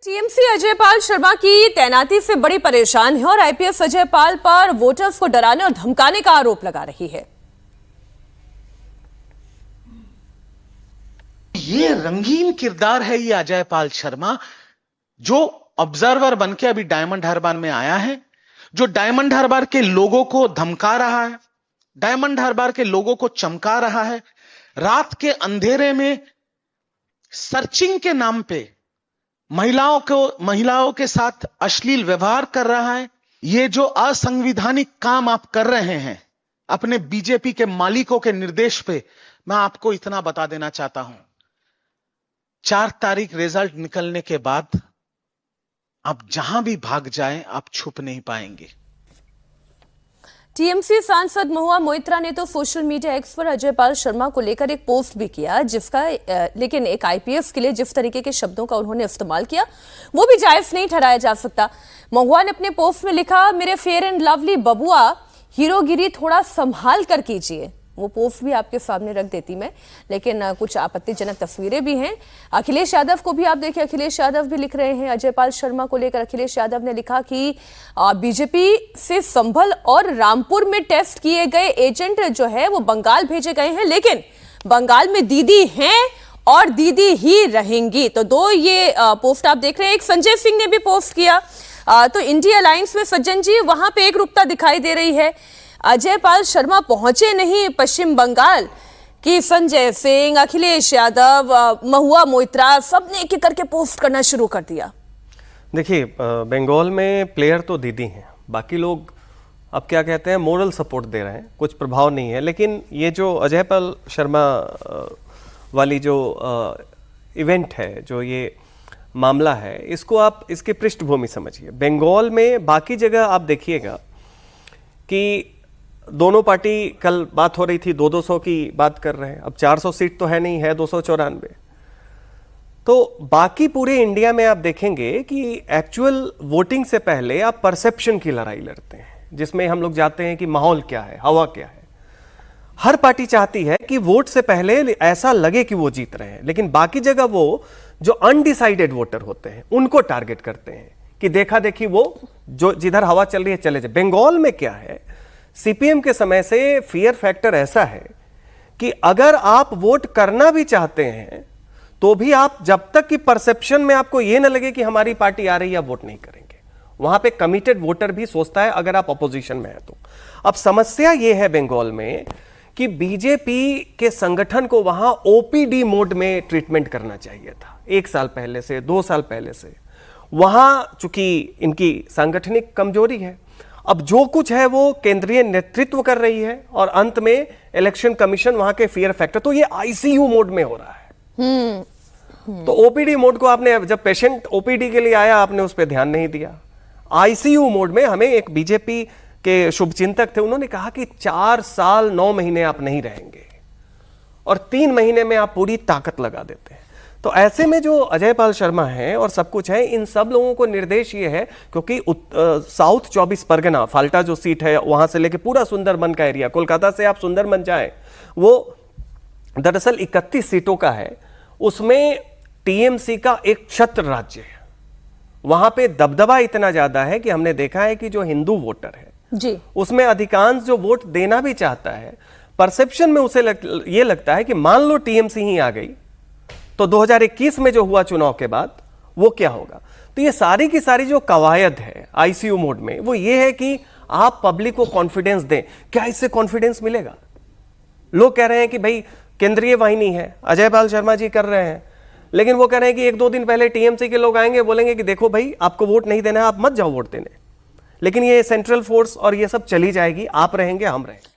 TMC Ajay Pal Sharma की तैनाती से बड़ी परेशान है और आईपीएस अजय पाल पर वोटर्स को डराने और धमकाने का आरोप लगा रही है। ये रंगीन किरदार है ये अजय पाल शर्मा, जो ऑब्जर्वर बनके अभी डायमंड हार्बर में आया है, जो डायमंड हार्बर के लोगों को धमका रहा है, डायमंड हार्बर के लोगों को चमका रहा है, रात के अंधेरे में सर्चिंग के नाम पे महिलाओं के साथ अश्लील व्यवहार कर रहा है। ये जो असंवैधानिक काम आप कर रहे हैं अपने बीजेपी के मालिकों के निर्देश पे, मैं आपको इतना बता देना चाहता हूं, 4 तारीख रिजल्ट निकलने के बाद आप जहां भी भाग जाएं, आप छुप नहीं पाएंगे। टीएमसी सांसद महुआ मोइत्रा ने तो सोशल मीडिया एक्स पर अजय पाल शर्मा को लेकर एक पोस्ट भी किया, लेकिन एक आईपीएस के लिए जिस तरीके के शब्दों का उन्होंने इस्तेमाल किया वो भी जायज नहीं ठहराया जा सकता। महुआ ने अपने पोस्ट में लिखा, मेरे फेयर एंड लवली बबुआ, हीरोगिरी थोड़ा संभाल कर कीजिए। वो पोस्ट भी आपके सामने रख देती मैं, लेकिन कुछ आपत्तिजनक तस्वीरें भी हैं। अखिलेश यादव को भी आप देखिए, अखिलेश यादव भी लिख रहे हैं अजय पाल शर्मा को लेकर। अखिलेश यादव ने लिखा कि बीजेपी से संभल और रामपुर में टेस्ट किए गए एजेंट जो है वो बंगाल भेजे गए हैं, लेकिन बंगाल में दीदी हैं और दीदी ही रहेंगी। तो दो ये पोस्ट आप देख रहे हैं। एक संजय सिंह ने भी पोस्ट किया, तो इंडिया अलायंस में सज्जन जी वहां पे एक रूपता दिखाई दे रही है। अजय पाल शर्मा पहुंचे नहीं पश्चिम बंगाल कि संजय सिंह, अखिलेश यादव, महुआ मोइत्रा सबने एक एक करके पोस्ट करना शुरू कर दिया। देखिए, बंगाल में प्लेयर तो दीदी हैं, बाकी लोग अब क्या कहते हैं मोरल सपोर्ट दे रहे हैं, कुछ प्रभाव नहीं है। लेकिन ये जो अजय पाल शर्मा वाली जो इवेंट है, जो ये मामला है, इसको आप इसकी पृष्ठभूमि समझिए। बंगाल में बाकी जगह आप देखिएगा कि दोनों पार्टी, कल बात हो रही थी 200 की बात कर रहे हैं, अब 400 सीट तो है नहीं, है 294। तो बाकी पूरे इंडिया में आप देखेंगे कि एक्चुअल वोटिंग से पहले आप परसेप्शन की लड़ाई लड़ते हैं, जिसमें हम लोग जाते हैं कि माहौल क्या है, हवा क्या है। हर पार्टी चाहती है कि वोट से पहले ऐसा लगे कि वो जीत रहे हैं, लेकिन बाकी जगह वो जो अनडिसाइडेड वोटर होते हैं उनको टारगेट करते हैं कि देखा देखी वो जो जिधर हवा चल रही है चले जाए। बंगाल में क्या है, सीपीएम के समय से फियर फैक्टर ऐसा है कि अगर आप वोट करना भी चाहते हैं तो भी आप जब तक कि परसेप्शन में आपको यह ना लगे कि हमारी पार्टी आ रही है, आप वोट नहीं करेंगे। वहां पे कमिटेड वोटर भी सोचता है अगर आप अपोजिशन में हैं तो। अब समस्या यह है बंगाल में कि बीजेपी के संगठन को वहां ओपीडी मोड में ट्रीटमेंट करना चाहिए था 1 साल पहले से, 2 साल पहले से। वहां चूंकि इनकी सांगठनिक कमजोरी है, अब जो कुछ है वो केंद्रीय नेतृत्व कर रही है और अंत में इलेक्शन कमीशन वहां के फियर फैक्टर, तो ये आईसीयू मोड में हो रहा है। तो ओपीडी मोड को आपने, जब पेशेंट ओपीडी के लिए आया आपने उस पर ध्यान नहीं दिया। आईसीयू मोड में हमें एक बीजेपी के शुभचिंतक थे, उन्होंने कहा कि 4 साल 9 महीने आप नहीं रहेंगे और 3 महीने में आप पूरी ताकत लगा देते हैं। तो ऐसे में जो अजय पाल शर्मा है और सब कुछ है, इन सब लोगों को निर्देश ये है, क्योंकि साउथ 24 परगना फाल्टा जो सीट है वहां से लेके पूरा सुंदरबन का एरिया, कोलकाता से आप सुंदरबन जाए, वो दरअसल 31 सीटों का है। उसमें टीएमसी का एक छत्र राज्य है, वहां पे दबदबा इतना ज्यादा है कि हमने देखा है कि जो हिंदू वोटर है जी, उसमें अधिकांश जो वोट देना भी चाहता है, परसेप्शन में उसे ये लगता है कि मान लो टीएमसी ही आ गई तो 2021 में जो हुआ चुनाव के बाद वो क्या होगा। तो ये सारी की सारी जो कवायद है आईसीयू मोड में, वो ये है कि आप पब्लिक को कॉन्फिडेंस दें। क्या इससे कॉन्फिडेंस मिलेगा? लोग कह रहे हैं कि भाई केंद्रीय वाहिनी है, अजय पाल शर्मा जी कर रहे हैं, लेकिन वो कह रहे हैं कि 1-2 दिन पहले टीएमसी के लोग आएंगे, बोलेंगे कि देखो भाई आपको वोट नहीं देना है, आप मत जाओ वोट देने। लेकिन ये सेंट्रल फोर्स और ये सब चली जाएगी, आप रहेंगे हम रहेंगे।